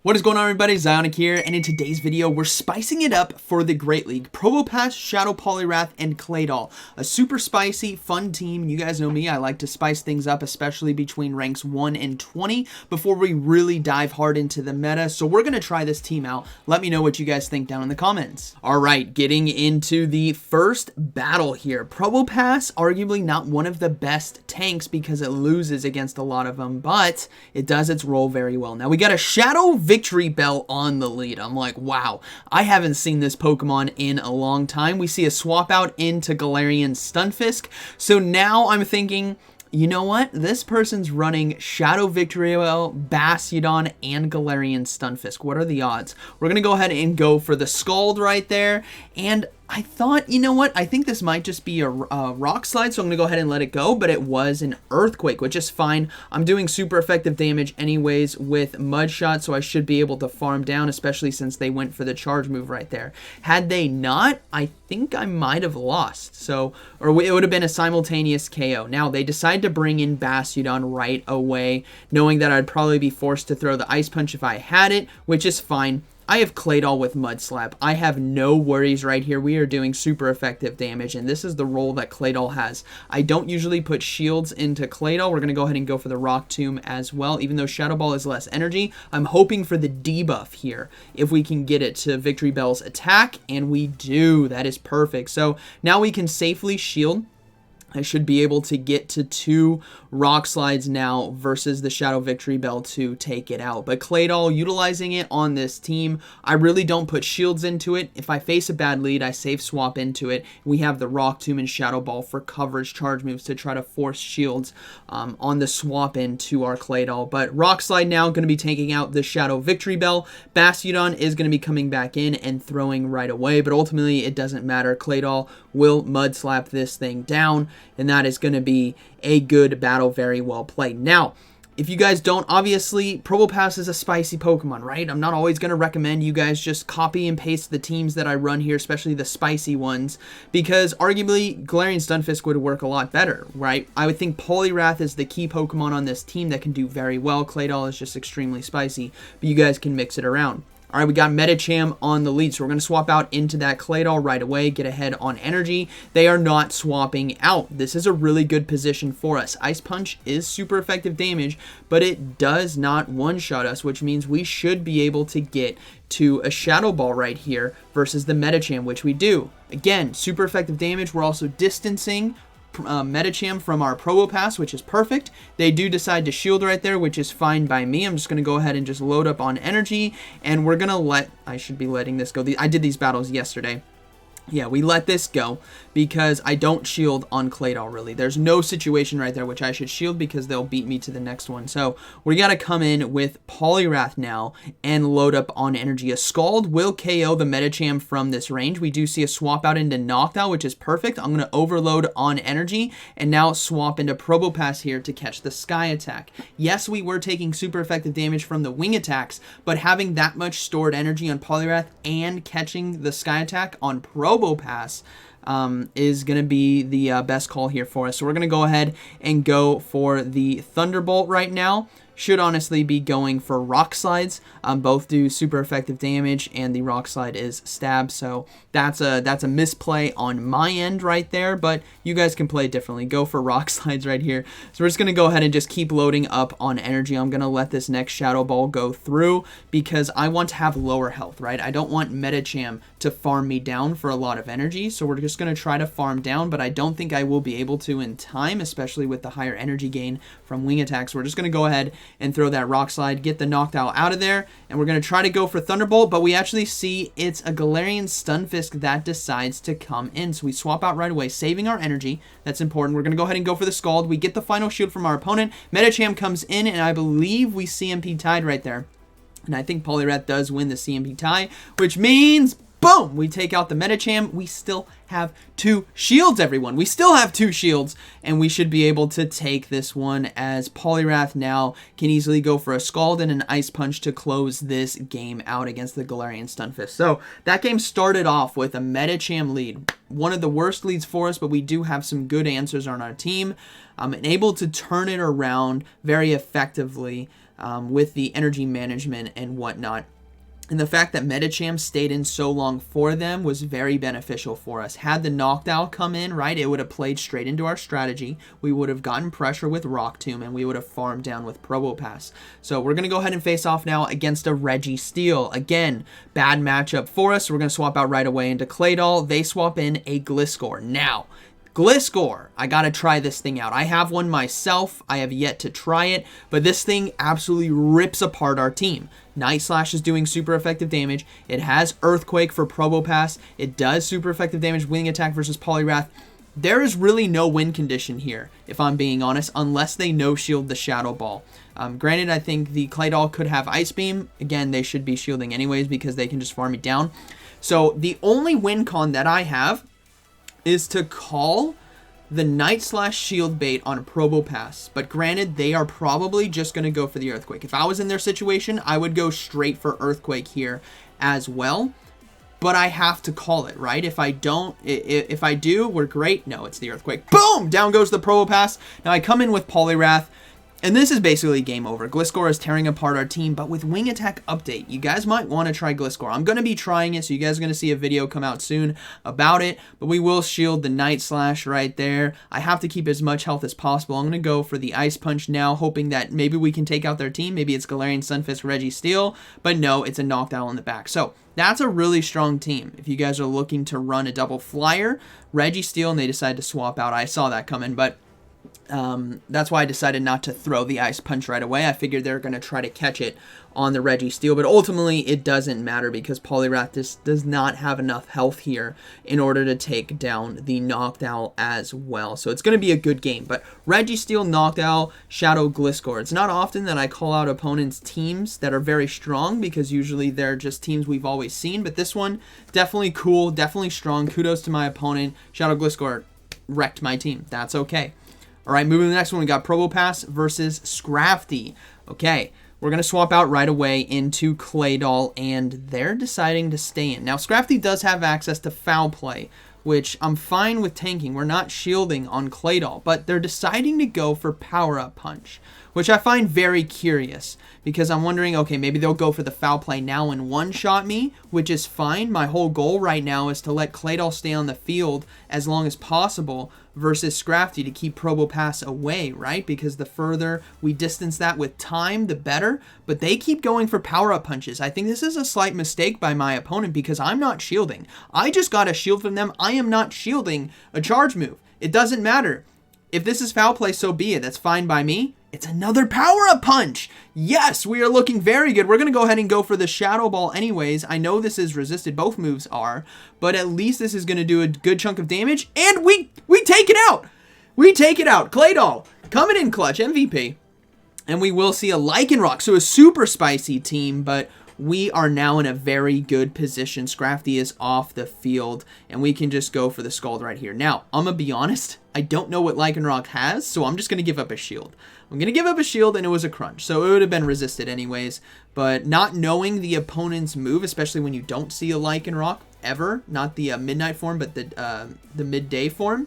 What is going on, everybody? ZyoniK here, and in today's video, we're spicing it up for the Great League. Probopass, Shadow Poliwrath, and Claydol. A super spicy, fun team. You guys know me, I like to spice things up, especially between ranks 1 and 20, before we really dive hard into the meta. So we're going to try this team out. Let me know what you guys think down in the comments. Alright, getting into the first battle here. Probopass, arguably not one of the best tanks because it loses against a lot of them, but it does its role very well. Now we got a Shadow Victory Bell on the lead. I'm like, wow, I haven't seen this Pokemon in a long time. We see a swap out into Galarian Stunfisk. So now I'm thinking, you know what? This person's running Shadow Victory Bell, Bastiodon, and Galarian Stunfisk. What are the odds? We're going to go ahead and go for the Scald right there. And I thought, you know what? I think this might just be a Rock Slide, so I'm going to go ahead and let it go, but it was an Earthquake, which is fine. I'm doing super effective damage anyways with Mud Shot, so I should be able to farm down, especially since they went for the charge move right there. Had they not, I think I might have lost, so, or it would have been a simultaneous KO. Now, they decide to bring in Bastiodon right away, knowing that I'd probably be forced to throw the Ice Punch if I had it, which is fine. I have Claydol with Mud Slap. I have no worries right here. We are doing super effective damage, and this is the role that Claydol has. I don't usually put shields into Claydol. We're going to go ahead and go for the Rock Tomb as well. Even though Shadow Ball is less energy, I'm hoping for the debuff here if we can get it to Victory Bell's attack, and we do. That is perfect. So now we can safely shield. I should be able to get to 2 Rock Slides now versus the Shadow Victory Bell to take it out. But Claydol, utilizing it on this team, I really don't put shields into it. If I face a bad lead, I safe swap into it. We have the Rock Tomb and Shadow Ball for coverage charge moves to try to force shields on the swap into our Claydol. But Rock Slide now going to be taking out the Shadow Victory Bell. Bastiodon is going to be coming back in and throwing right away, but ultimately it doesn't matter. Claydol will Mud Slap this thing down, and that is going to be a good battle, very well played. Now, if you guys don't, obviously, Probopass is a spicy Pokemon, right? I'm not always going to recommend you guys just copy and paste the teams that I run here, especially the spicy ones, because arguably, Galarian Stunfisk would work a lot better, right? I would think Poliwrath is the key Pokemon on this team that can do very well. Claydol is just extremely spicy, but you guys can mix it around. Alright, we got Medicham on the lead, so we're going to swap out into that Claydol right away, get ahead on energy. They are not swapping out. This is a really good position for us. Ice Punch is super effective damage, but it does not one-shot us, which means we should be able to get to a Shadow Ball right here versus the Medicham, which we do. Again, super effective damage. We're also distancing Medicham from our Probopass, which is perfect. They do decide to shield right there, which is fine by me. I'm just going to go ahead and just load up on energy, and we're going to I should be letting this go. I did these battles yesterday. Yeah, we let this go because I don't shield on Claydol, really. There's no situation right there which I should shield because they'll beat me to the next one. So we got to come in with Poliwrath now and load up on energy. A Scald will KO the Medicham from this range. We do see a swap out into Noctowl, which is perfect. I'm going to overload on energy and now swap into Probopass here to catch the Sky Attack. Yes, we were taking super effective damage from the wing attacks, but having that much stored energy on Poliwrath and catching the Sky Attack on Probopass is going to be the best call here for us. So we're going to go ahead and go for the Thunderbolt right now. Should honestly be going for Rock Slides. Both do super effective damage, and the Rock Slide is stab. So that's a misplay on my end right there, but you guys can play it differently. Go for Rock Slides right here. So we're just going to go ahead and just keep loading up on energy. I'm going to let this next Shadow Ball go through because I want to have lower health, right? I don't want Medicham to farm me down for a lot of energy, so we're just going to try to farm down, but I don't think I will be able to in time, especially with the higher energy gain from wing attacks. We're just going to go ahead and throw that Rock Slide, get the Noctowl out of there, and we're going to try to go for Thunderbolt, but we actually see it's a Galarian Stunfisk that decides to come in, so we swap out right away, saving our energy. That's important. We're going to go ahead and go for the Scald. We get the final shield from our opponent. Medicham comes in, and I believe we CMP tied right there, and I think Poliwrath does win the CMP tie, which means boom! We take out the Medicham. We still have 2 shields, everyone. We still have 2 shields, and we should be able to take this one as Poliwrath now can easily go for a Scald and an Ice Punch to close this game out against the Galarian Stunfisk. So that game started off with a Medicham lead. One of the worst leads for us, but we do have some good answers on our team. And able to turn it around very effectively with the energy management and whatnot. And the fact that Medicham stayed in so long for them was very beneficial for us. Had the Noctowl come in, right, it would have played straight into our strategy. We would have gotten pressure with Rock Tomb, and we would have farmed down with Probopass. So we're going to go ahead and face off now against a Registeel. Again, bad matchup for us. So we're going to swap out right away into Claydol. They swap in a Gliscor. Now, Gliscor, I gotta try this thing out. I have one myself. I have yet to try it, but this thing absolutely rips apart our team. Night Slash is doing super effective damage. It has Earthquake for Probopass. It does super effective damage, Wing Attack versus Poliwrath. There is really no win condition here, if I'm being honest, unless they no-shield the Shadow Ball. Granted, I think the Claydol could have Ice Beam. Again, they should be shielding anyways because they can just farm it down. So the only win con that I have is to call the Night Slash shield bait on a Probopass. But granted, they are probably just going to go for the Earthquake. If I was in their situation, I would go straight for Earthquake here as well. But I have to call it, right? If I don't, if I do, we're great. No, it's the Earthquake. Boom! Down goes the Probopass. Now I come in with Poliwrath. And this is basically game over. Gliscor is tearing apart our team, but with Wing Attack update, you guys might want to try Gliscor. I'm going to be trying it, so you guys are going to see a video come out soon about it, but we will shield the Night Slash right there. I have to keep as much health as possible. I'm going to go for the Ice Punch now, hoping that maybe we can take out their team. Maybe it's Galarian Sunfisk, Registeel, but no, it's a Noctowl in the back. So that's a really strong team. If you guys are looking to run a double flyer, Registeel, and they decide to swap out. I saw that coming, but that's why I decided not to throw the Ice Punch right away. I figured they're going to try to catch it on the Registeel, but ultimately it doesn't matter because Poliwrath just does not have enough health here in order to take down the Noctowl as well. So it's going to be a good game, but Registeel, Noctowl, Shadow, Gliscor. It's not often that I call out opponents' teams that are very strong because usually they're just teams we've always seen, but this one, definitely cool, definitely strong. Kudos to my opponent. Shadow Gliscor wrecked my team. That's okay. All right, moving to the next one, we got Probopass versus Scrafty. Okay, we're going to swap out right away into Claydol, and they're deciding to stay in. Now, Scrafty does have access to Foul Play, which I'm fine with tanking. We're not shielding on Claydol, but they're deciding to go for Power-Up Punch, which I find very curious because I'm wondering, okay, maybe they'll go for the Foul Play now and one-shot me, which is fine. My whole goal right now is to let Claydol stay on the field as long as possible versus Scrafty to keep Probopass away, right? Because the further we distance that with time, the better. But they keep going for power-up punches. I think this is a slight mistake by my opponent because I'm not shielding. I just got a shield from them. I am not shielding a charge move. It doesn't matter. If this is foul play, so be it. That's fine by me. It's another power-up punch. Yes, we are looking very good. We're going to go ahead and go for the Shadow Ball anyways. I know this is resisted. Both moves are. But at least this is going to do a good chunk of damage. And we take it out. We take it out. Claydol coming in clutch. MVP. And we will see a Lycanroc. So a super spicy team, but we are now in a very good position. Scrafty is off the field, and we can just go for the Scald right here. Now, I'm going to be honest. I don't know what Lycanroc has, so I'm just going to give up a shield. I'm going to give up a shield, and it was a crunch, so it would have been resisted anyways. But not knowing the opponent's move, especially when you don't see a Lycanroc ever, not the midnight form, but the midday form,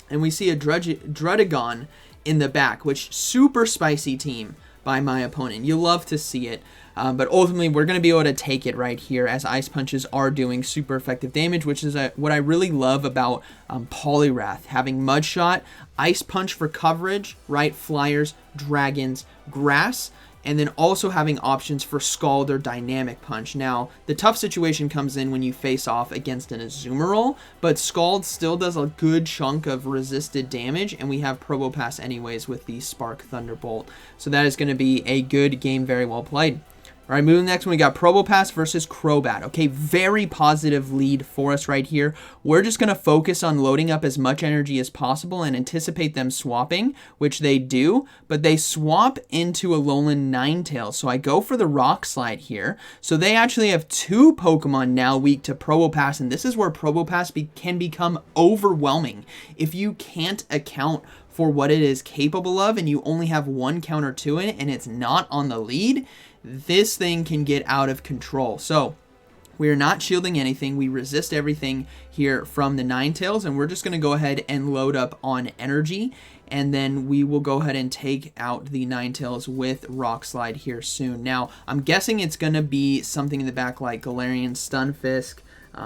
and we see a Drudagon in the back, which super spicy team by my opponent. You love to see it. But ultimately, we're going to be able to take it right here as Ice Punches are doing super effective damage, which is what I really love about Poliwrath. Having Mud Shot, Ice Punch for coverage, right? Flyers, Dragons, Grass, and then also having options for Scald or Dynamic Punch. Now, the tough situation comes in when you face off against an Azumarill, but Scald still does a good chunk of resisted damage, and we have Probopass anyways with the Spark Thunderbolt. So that is going to be a good game, very well played. All right, moving next one, we got Probopass versus Crobat. Okay, very positive lead for us right here. We're just going to focus on loading up as much energy as possible and anticipate them swapping, which they do, but they swap into a Alolan Ninetales. So I go for the Rock Slide here. So they actually have two Pokemon now weak to Probopass, and this is where Probopass can become overwhelming. If you can't account for what it is capable of and you only have one counter to it and it's not on the lead, this thing can get out of control. So we are not shielding anything. We resist everything here from the Ninetales, and we're just going to go ahead and load up on energy. and then we will go ahead and take out the Ninetales with Rock Slide here soon. Now, I'm guessing it's going to be something in the back like Galarian Stunfisk,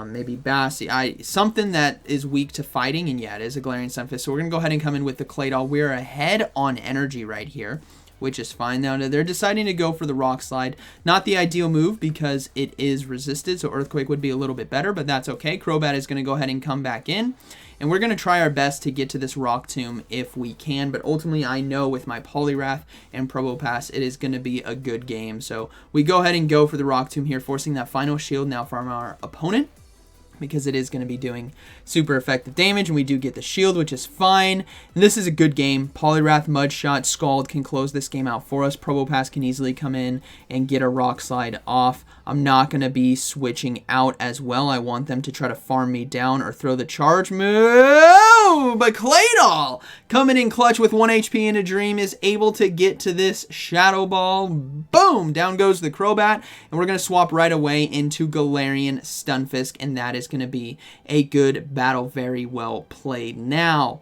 maybe Bassi, something that is weak to fighting, and yeah, it is a Galarian Stunfisk. So we're going to go ahead and come in with the Claydol. We're ahead on energy right here, which is fine. Now they're deciding to go for the Rock Slide. Not the ideal move because it is resisted, so Earthquake would be a little bit better, but that's okay. Crobat is going to go ahead and come back in, and we're going to try our best to get to this Rock Tomb if we can, but ultimately I know with my Poliwrath and Probopass it is going to be a good game. So we go ahead and go for the Rock Tomb here, forcing that final shield now from our opponent, because it is going to be doing super effective damage, and we do get the shield, which is fine. And this is a good game. Poliwrath, Mudshot, Scald can close this game out for us. Probopass can easily come in and get a Rock Slide off. I'm not going to be switching out as well. I want them to try to farm me down or throw the charge move. But Claydol, coming in clutch with 1 HP in a Dream, is able to get to this Shadow Ball. Boom! Down goes the Crobat, and we're going to swap right away into Galarian Stunfisk, and that is going to be a good battle. Very well played. Now,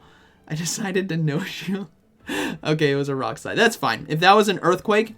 I decided to no-shield. Okay, it was a Rock Slide. That's fine. If that was an Earthquake,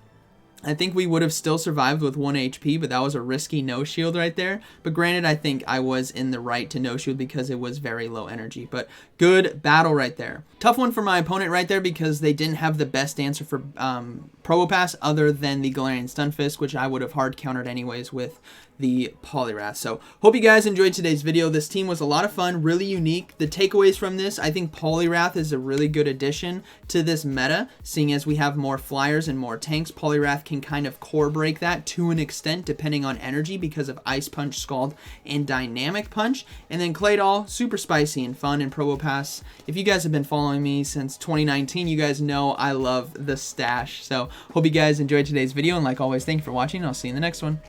I think we would have still survived with 1 HP, but that was a risky no-shield right there. But granted, I think I was in the right to no-shield because it was very low energy. But good battle right there. Tough one for my opponent right there because they didn't have the best answer for Probopass other than the Galarian Stunfisk, which I would have hard countered anyways with the Poliwrath. So hope you guys enjoyed today's video. This team was a lot of fun, really unique. The takeaways from this, I think Poliwrath is a really good addition to this meta, seeing as we have more flyers and more tanks. Poliwrath can kind of core break that to an extent depending on energy because of Ice Punch, Scald, and Dynamic Punch. And then Claydol, super spicy and fun, and Probopass. If you guys have been following me since 2019, you guys know I love the stash. So hope you guys enjoyed today's video, and like always, thank you for watching, and I'll see you in the next one.